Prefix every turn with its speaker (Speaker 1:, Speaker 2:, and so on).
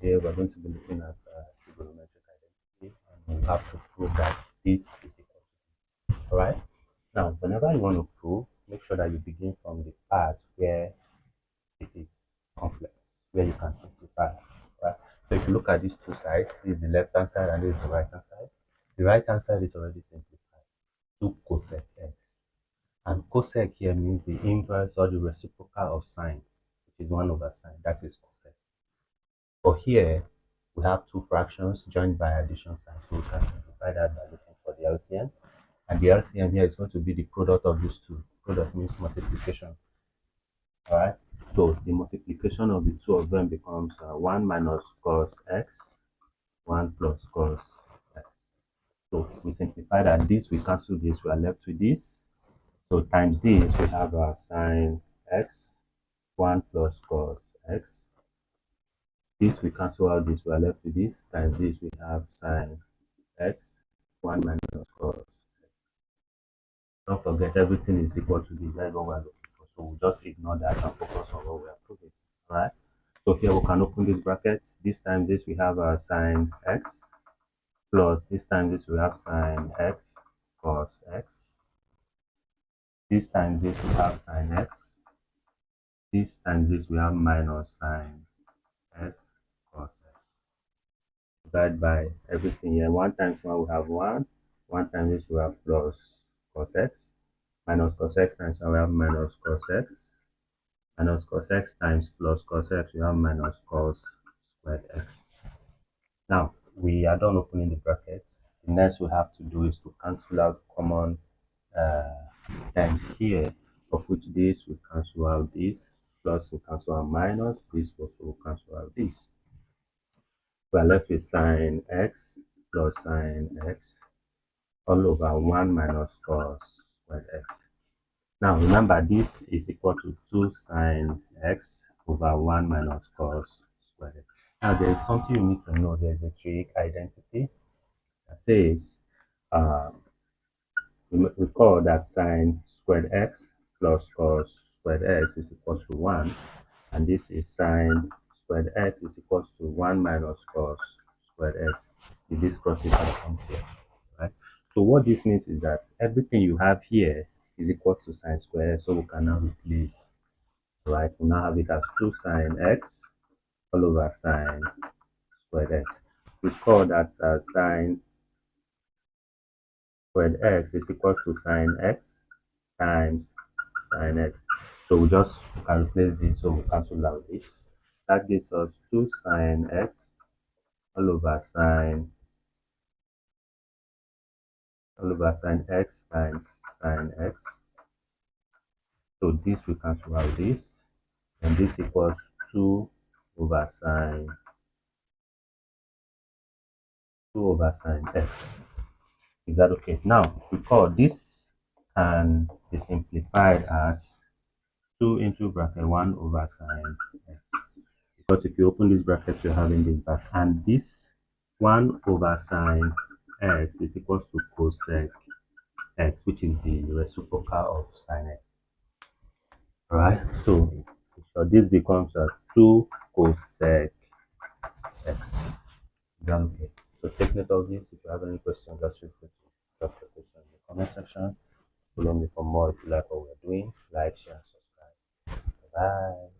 Speaker 1: today we're going to be looking at trigonometric identity, and we have to prove that this is equal to. All right. Now, whenever you want to prove, make sure that you begin from the part where it is complex, where you can simplify. Right. So if you look at these two sides, this is the left hand side and this is the right hand side. The right hand side is already simplified. 2 cosec x. And cosec here means the inverse or the reciprocal of sine, which is 1 over sine. That is cosec. But here, we have two fractions joined by addition sign. So we can simplify that by looking for the LCM. And the LCM here is going to be the product of these two. Product means multiplication. Alright. So the multiplication of the two of them becomes 1 minus cos x, 1 plus cos x. So we simplify that this, we cancel this, we are left with this. So times this, we have sine x, 1 plus cos x. This we cancel out this, we are left with this. Times this, we have sine x, 1 minus cos x. Don't forget, everything is equal to this. That's what we're looking for. So we'll just ignore that and focus on what we are proving. Alright. So here we can open this bracket. This time this we have sine x plus this time this we have sine x cos x. This time this we have sine x. This time this we have minus sine x cos x. Divide by everything here. 1 times 1 we have 1. 1 times this we have plus cos x. Minus cos x times 1 we have minus cos x. Minus cos x times plus cos x we have minus cos squared x. Now we are done opening the brackets. The next we have to do is to cancel out common terms here, of which this we cancel out this, plus we cancel out minus this, also we cancel out this. We are left with sine x plus sine x all over 1 minus cos squared x. Now remember, this is equal to 2 sine x over 1 minus cos squared x. Now there is something you need to know. There is a trig identity that says we call that sine squared x plus cos squared x is equal to 1, and this is sine squared x is equal to 1 minus cos squared x. If this crosses out comes here, right? So what this means is that everything you have here is equal to sine squared, so we can now replace, right? We now have it as 2 sine x all over sine squared x. We call that sine squared x is equal to sine x times sine x. So we can replace this, so we cancel out this. That gives us 2 sine x all over sine x times sine x. So this we cancel out this, and this equals 2 over sine x. Is that okay? Now recall, this can be simplified as 2 into bracket 1 over sine x. Because if you open this bracket, you're having this back, and this 1 over sine x is equal to cosec x, which is the reciprocal of sine x. Alright, so this becomes 2 cosec x. Is that okay? So take note of this. If you have any questions, just feel free to drop your question in the comment section. Follow me for more if you like what we're doing. Like, share, and subscribe. Bye.